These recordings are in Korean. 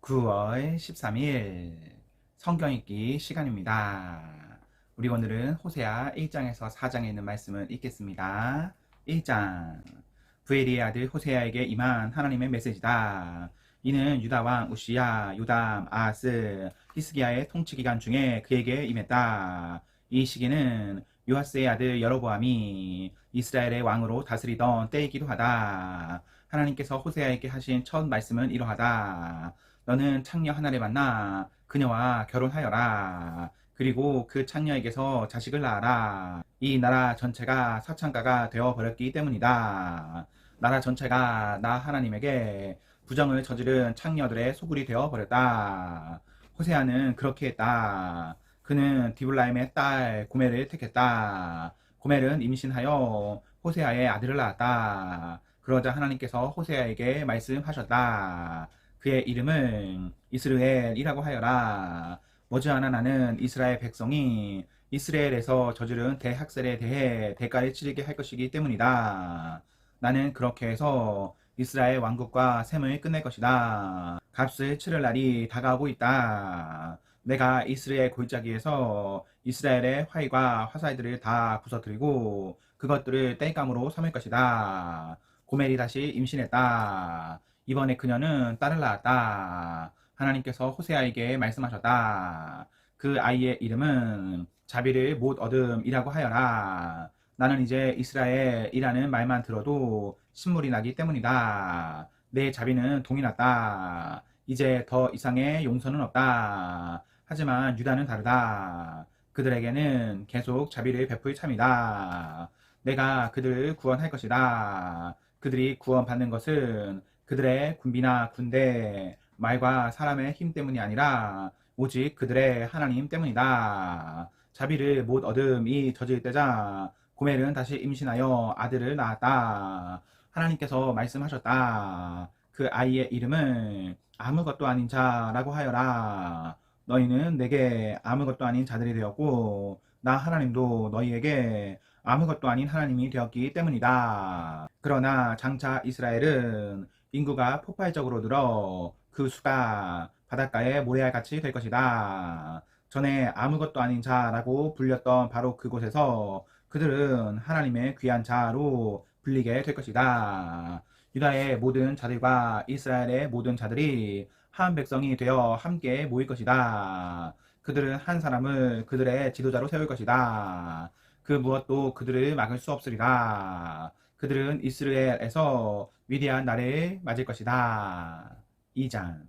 9월 13일 성경 읽기 시간입니다. 우리 오늘은 호세아 1장에서 4장에 있는 말씀을 읽겠습니다. 1장 부엘리의 아들 호세아에게 임한 하나님의 메시지다. 이는 유다 왕 우시야, 요담, 아하스, 히스기야의 통치 기간 중에 그에게 임했다. 이 시기는 요아스의 아들 여로보암이 이스라엘의 왕으로 다스리던 때이기도 하다. 하나님께서 호세아에게 하신 첫 말씀은 이러하다. 너는 창녀 하나를 만나 그녀와 결혼하여라. 그리고 그 창녀에게서 자식을 낳아라. 이 나라 전체가 사창가가 되어버렸기 때문이다. 나라 전체가 나 하나님에게 부정을 저지른 창녀들의 소굴이 되어버렸다. 호세아는 그렇게 했다. 그는 디블라임의 딸 고멜을 택했다. 고멜은 임신하여 호세아의 아들을 낳았다. 그러자 하나님께서 호세아에게 말씀하셨다. 그의 이름은 이스르엘이라고 하여라. 머지않아 나는 이스라엘 백성이 이스라엘에서 저지른 대학살에 대해 대가를 치르게 할 것이기 때문이다. 나는 그렇게 해서 이스라엘 왕국과 셈을 끝낼 것이다. 값을 치를 날이 다가오고 있다. 내가 이스라엘 골짜기에서 이스라엘의 화이과 화살들을 다 부서뜨리고 그것들을 땔감으로 삼을 것이다. 고멜이 다시 임신했다. 이번에 그녀는 딸을 낳았다. 하나님께서 호세아에게 말씀하셨다. 그 아이의 이름은 자비를 못 얻음이라고 하여라. 나는 이제 이스라엘이라는 말만 들어도 신물이 나기 때문이다. 내 자비는 동이 났다. 이제 더 이상의 용서는 없다. 하지만 유다는 다르다. 그들에게는 계속 자비를 베풀 참이다. 내가 그들을 구원할 것이다. 그들이 구원받는 것은 그들의 군비나 군대, 말과 사람의 힘 때문이 아니라 오직 그들의 하나님 때문이다. 자비를 못 얻음이 저질 때자 고멜은 다시 임신하여 아들을 낳았다. 하나님께서 말씀하셨다. 그 아이의 이름은 아무것도 아닌 자라고 하여라. 너희는 내게 아무것도 아닌 자들이 되었고 나 하나님도 너희에게 아무것도 아닌 하나님이 되었기 때문이다. 그러나 장차 이스라엘은 인구가 폭발적으로 늘어 그 수가 바닷가의 모래알 같이 될 것이다. 전에 아무것도 아닌 자라고 불렸던 바로 그곳에서 그들은 하나님의 귀한 자로 불리게 될 것이다. 유다의 모든 자들과 이스라엘의 모든 자들이 한 백성이 되어 함께 모일 것이다. 그들은 한 사람을 그들의 지도자로 세울 것이다. 그 무엇도 그들을 막을 수 없으리라. 그들은 이스라엘에서 위대한 날을 맞을 것이다. 2장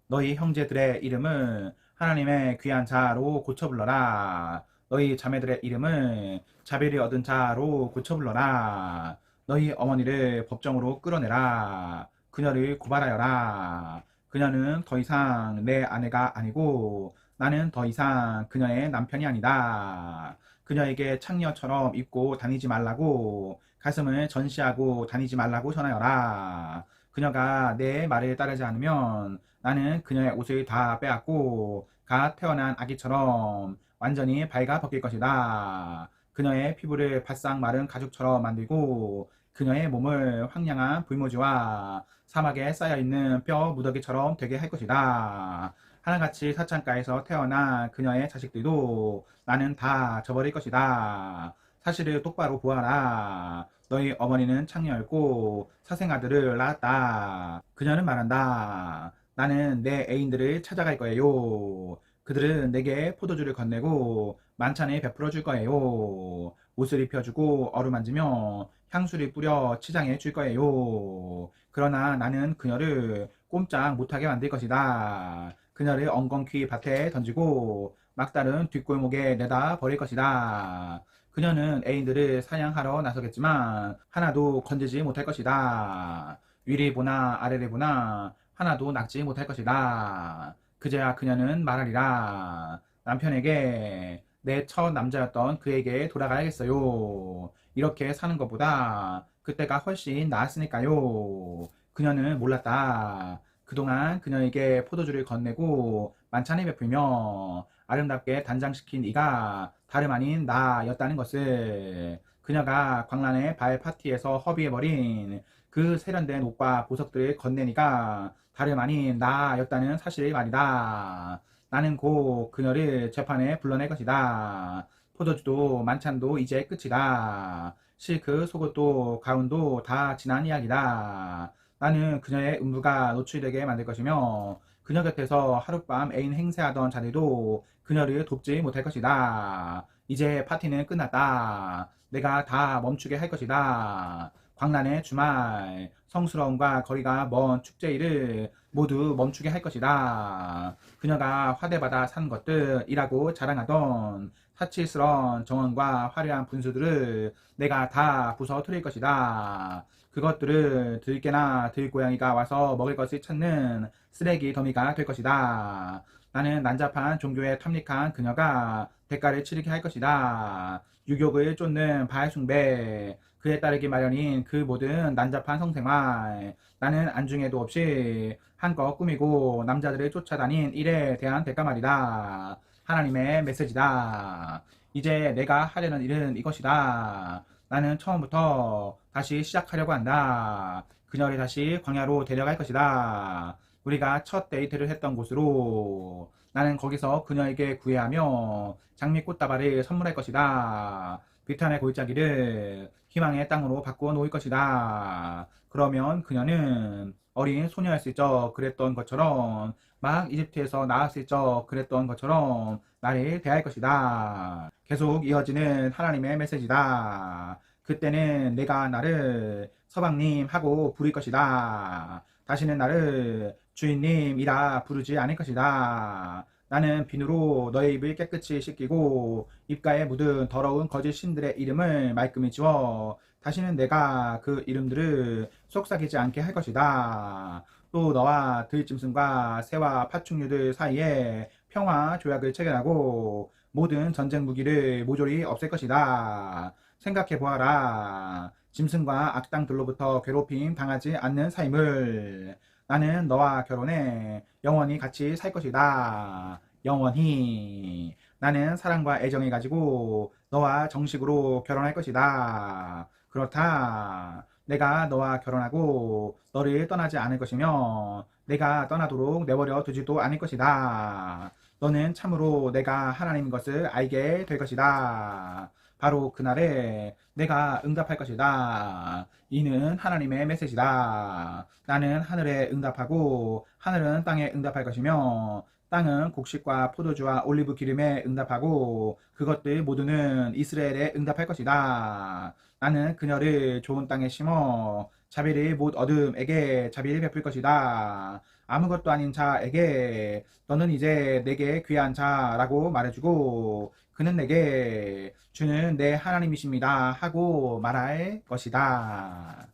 너희 형제들의 이름을 하나님의 귀한 자로 고쳐 불러라. 너희 자매들의 이름을 자비를 얻은 자로 고쳐 불러라. 너희 어머니를 법정으로 끌어내라. 그녀를 고발하여라. 그녀는 더 이상 내 아내가 아니고 나는 더 이상 그녀의 남편이 아니다. 그녀에게 창녀처럼 입고 다니지 말라고 가슴을 전시하고 다니지 말라고 전하여라. 그녀가 내 말을 따르지 않으면 나는 그녀의 옷을 다 빼앗고 갓 태어난 아기처럼 완전히 발가 벗길 것이다. 그녀의 피부를 바싹 마른 가죽처럼 만들고 그녀의 몸을 황량한 불모지와 사막에 쌓여있는 뼈 무더기처럼 되게 할 것이다. 하나같이 사창가에서 태어난 그녀의 자식들도 나는 다 저버릴 것이다. 사실을 똑바로 보아라. 너희 어머니는 창녀였고 사생아들을 낳았다. 그녀는 말한다. 나는 내 애인들을 찾아갈 거예요. 그들은 내게 포도주를 건네고 만찬을 베풀어 줄 거예요. 옷을 입혀주고 어루만지며 향수를 뿌려 치장해 줄 거예요. 그러나 나는 그녀를 꼼짝 못하게 만들 것이다. 그녀를 엉겅퀴 밭에 던지고 막다른 뒷골목에 내다 버릴 것이다. 그녀는 애인들을 사냥하러 나서겠지만 하나도 건지지 못할 것이다. 위를 보나 아래를 보나 하나도 낚지 못할 것이다. 그제야 그녀는 말하리라. 남편에게 내 첫 남자였던 그에게 돌아가야겠어요. 이렇게 사는 것보다 그때가 훨씬 나았으니까요. 그녀는 몰랐다. 그동안 그녀에게 포도주를 건네고 만찬을 베풀며 아름답게 단장시킨 이가 다름 아닌 나였다는 것을. 그녀가 광란의 발 파티에서 허비해버린 그 세련된 옷과 보석들을 건네니가 다름 아닌 나였다는 사실을 말이다. 나는 곧 그녀를 재판에 불러낼 것이다. 포도주도 만찬도 이제 끝이다. 실크, 속옷도 가운도 다 지난 이야기다. 나는 그녀의 음부가 노출되게 만들 것이며 그녀 곁에서 하룻밤 애인 행세하던 자들도 그녀를 돕지 못할 것이다. 이제 파티는 끝났다. 내가 다 멈추게 할 것이다. 광란의 주말, 성스러움과 거리가 먼 축제일을 모두 멈추게 할 것이다. 그녀가 화대받아 산 것들이라고 자랑하던 사치스러운 정원과 화려한 분수들을 내가 다 부서뜨릴 것이다. 그것들을 들개나 들고양이가 와서 먹을 것을 찾는 쓰레기 더미가 될 것이다. 나는 난잡한 종교에 탐닉한 그녀가 대가를 치르게 할 것이다. 유욕을 쫓는 바알 숭배, 그에 따르기 마련인 그 모든 난잡한 성생활, 나는 안중에도 없이 한껏 꾸미고 남자들을 쫓아다닌 일에 대한 대가 말이다. 하나님의 메시지다. 이제 내가 하려는 일은 이것이다. 나는 처음부터 다시 시작하려고 한다. 그녀를 다시 광야로 데려갈 것이다. 우리가 첫 데이트를 했던 곳으로. 나는 거기서 그녀에게 구애하며 장미꽃다발을 선물할 것이다. 비탄의 골짜기를 희망의 땅으로 바꾸어 놓을 것이다. 그러면 그녀는 어린 소녀였을 적 그랬던 것처럼, 막 이집트에서 나왔을 적 그랬던 것처럼 나를 대할 것이다. 계속 이어지는 하나님의 메시지다. 그때는 내가 나를 서방님 하고 부를 것이다. 다시는 나를 주인님이라 부르지 않을 것이다. 나는 비누로 너의 입을 깨끗이 씻기고 입가에 묻은 더러운 거짓 신들의 이름을 말끔히 지워 다시는 내가 그 이름들을 속삭이지 않게 할 것이다. 또 너와 들짐승과 새와 파충류들 사이에 평화 조약을 체결하고 모든 전쟁 무기를 모조리 없앨 것이다. 생각해 보아라. 짐승과 악당들로부터 괴롭힘 당하지 않는 삶을. 나는 너와 결혼해 영원히 같이 살 것이다. 영원히. 나는 사랑과 애정을 가지고 너와 정식으로 결혼할 것이다. 그렇다. 내가 너와 결혼하고 너를 떠나지 않을 것이며 내가 떠나도록 내버려 두지도 않을 것이다. 너는 참으로 내가 하나님인 것을 알게 될 것이다. 바로 그날에 내가 응답할 것이다. 이는 하나님의 메시지다. 나는 하늘에 응답하고 하늘은 땅에 응답할 것이며 땅은 곡식과 포도주와 올리브 기름에 응답하고 그것들 모두는 이스라엘에 응답할 것이다. 나는 그녀를 좋은 땅에 심어 자비를 못 얻음에게 자비를 베풀 것이다. 아무것도 아닌 자에게 너는 이제 내게 귀한 자라고 말해주고 그는 내게 주는 내 하나님이십니다 하고 말할 것이다.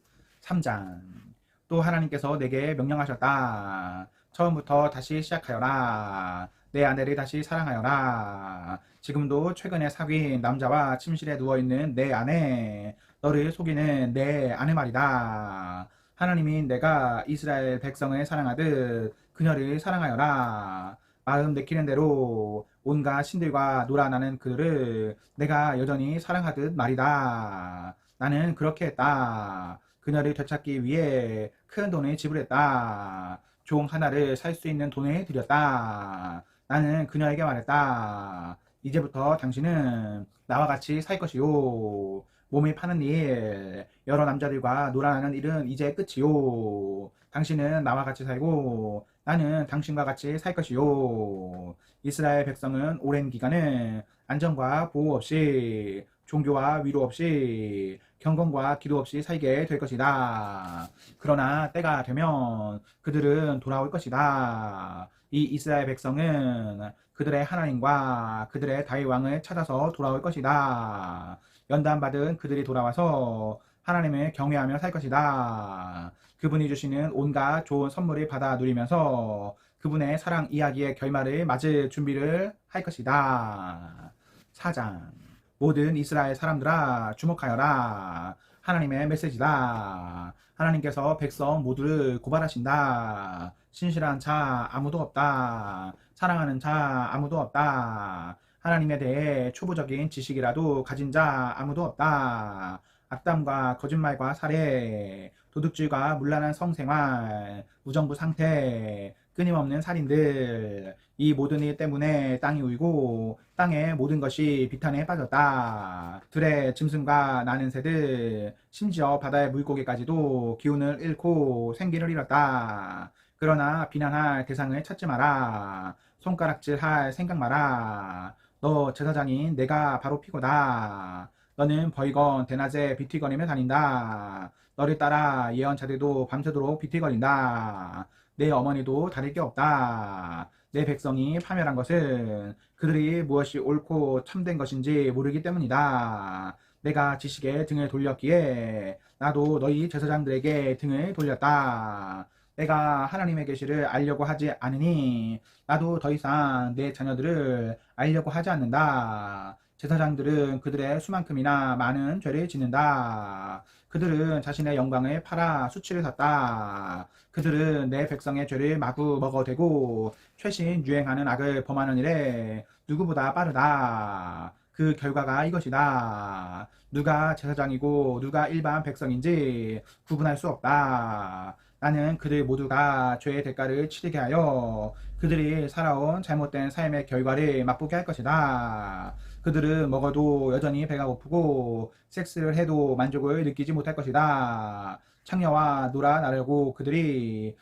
3장. 또 하나님께서 내게 명령하셨다. 처음부터 다시 시작하여라. 내 아내를 다시 사랑하여라. 지금도 최근에 사귄 남자와 침실에 누워있는 내 아내, 너를 속이는 내 아내 말이다. 하나님인 내가 이스라엘 백성을 사랑하듯 그녀를 사랑하여라. 마음 내키는 대로 온갖 신들과 놀아나는 그들을 내가 여전히 사랑하듯 말이다. 나는 그렇게 했다. 그녀를 되찾기 위해 큰 돈을 지불했다. 종 하나를 살 수 있는 돈을 들였다. 나는 그녀에게 말했다. 이제부터 당신은 나와 같이 살 것이요. 몸을 파는 일, 여러 남자들과 놀아나는 일은 이제 끝이요. 당신은 나와 같이 살고 나는 당신과 같이 살 것이요. 이스라엘 백성은 오랜 기간은 안전과 보호 없이 종교와 위로 없이 경건과 기도 없이 살게 될 것이다. 그러나 때가 되면 그들은 돌아올 것이다. 이 이스라엘 백성은 그들의 하나님과 그들의 다윗 왕을 찾아서 돌아올 것이다. 연단받은 그들이 돌아와서 하나님을 경외하며 살 것이다. 그분이 주시는 온갖 좋은 선물을 받아 누리면서 그분의 사랑 이야기의 결말을 맞을 준비를 할 것이다. 4장. 모든 이스라엘 사람들아 주목하여라. 하나님의 메시지다. 하나님께서 백성 모두를 고발하신다. 신실한 자 아무도 없다. 사랑하는 자 아무도 없다. 하나님에 대해 초보적인 지식이라도 가진 자 아무도 없다. 악담과 거짓말과 살해, 도둑질과 문란한 성생활, 무정부 상태, 끊임없는 살인들, 이 모든 일 때문에 땅이 울고 땅의 모든 것이 비탄에 빠졌다. 들의 짐승과 나는 새들, 심지어 바다의 물고기까지도 기운을 잃고 생기를 잃었다. 그러나 비난할 대상을 찾지 마라. 손가락질할 생각 마라. 너 제사장인 내가 바로 피고다. 너는 벌건 대낮에 비틀거리며 다닌다. 너를 따라 예언자들도 밤새도록 비틀거린다. 내 어머니도 다를 게 없다. 내 백성이 파멸한 것은 그들이 무엇이 옳고 참된 것인지 모르기 때문이다. 내가 지식에 등을 돌렸기에 나도 너희 제사장들에게 등을 돌렸다. 내가 하나님의 계시를 알려고 하지 않으니 나도 더 이상 내 자녀들을 알려고 하지 않는다. 제사장들은 그들의 수만큼이나 많은 죄를 짓는다. 그들은 자신의 영광을 팔아 수치를 샀다. 그들은 내 백성의 죄를 마구 먹어대고 최신 유행하는 악을 범하는 일에 누구보다 빠르다. 그 결과가 이것이다. 누가 제사장이고 누가 일반 백성인지 구분할 수 없다. 나는 그들 모두가 죄의 대가를 치르게 하여 그들이 살아온 잘못된 삶의 결과를 맛보게 할 것이다. 그들은 먹어도 여전히 배가 고프고 섹스를 해도 만족을 느끼지 못할 것이다. 창녀와 놀아 나르고 그들이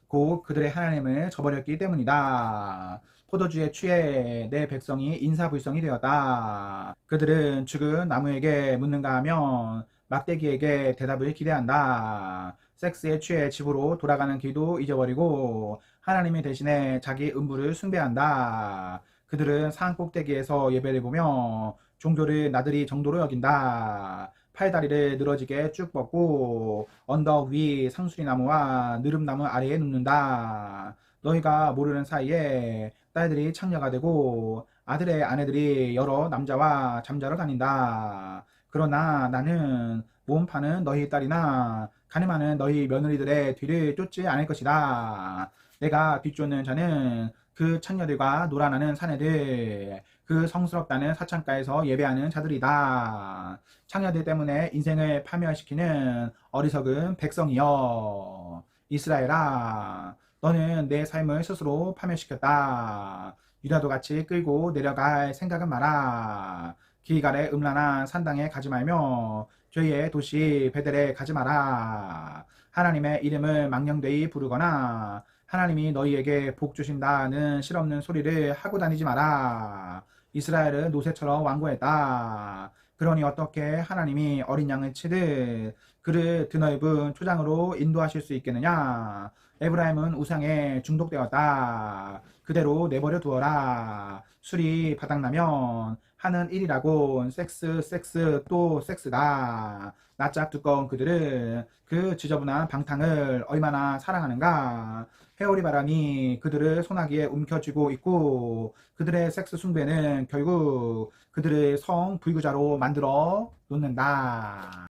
곧 그들의 하나님을 저버렸기 때문이다. 포도주에 취해 내 백성이 인사불성이 되었다. 그들은 죽은 나무에게 묻는가 하면 막대기에게 대답을 기대한다. 섹스에 취해 집으로 돌아가는 길도 잊어버리고 하나님의 대신에 자기 음부를 숭배한다. 그들은 산 꼭대기에서 예배를 보며 종교를 나들이 정도로 여긴다. 팔다리를 늘어지게 쭉 뻗고 언덕 위 상수리나무와 느릅나무 아래에 눕는다. 너희가 모르는 사이에 딸들이 창녀가 되고 아들의 아내들이 여러 남자와 잠자러 다닌다. 그러나 나는 몸 파는 너희 딸이나 가늠하는 너희 며느리들의 뒤를 쫓지 않을 것이다. 내가 뒤쫓는 자는 그 창녀들과 놀아나는 사내들, 그 성스럽다는 사창가에서 예배하는 자들이다. 창녀들 때문에 인생을 파멸시키는 어리석은 백성이여. 이스라엘아, 너는 내 삶을 스스로 파멸시켰다. 유다도 같이 끌고 내려갈 생각은 마라. 기갈의 음란한 산당에 가지 말며 죄의 도시 베델에 가지 마라. 하나님의 이름을 망령되이 부르거나 하나님이 너희에게 복 주신다는 실없는 소리를 하고 다니지 마라. 이스라엘은 노새처럼 완고했다. 그러니 어떻게 하나님이 어린 양을 치듯 그를 드넓은 초장으로 인도하실 수 있겠느냐? 에브라임은 우상에 중독되었다. 그대로 내버려 두어라. 술이 바닥나면 하는 일이라곤 섹스 또 섹스다. 낯짝 두꺼운 그들은 그 지저분한 방탕을 얼마나 사랑하는가. 회오리 바람이 그들을 소나기에 움켜쥐고 있고 그들의 섹스 숭배는 결국 그들을 성 불구자로 만들어 놓는다.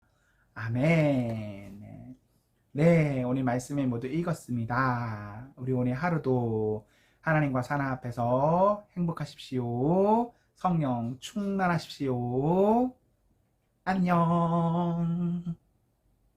아멘. 네, 오늘 말씀을 모두 읽었습니다. 우리 오늘 하루도 하나님과 사나 앞에서 행복하십시오. 성령 충만하십시오. 안녕.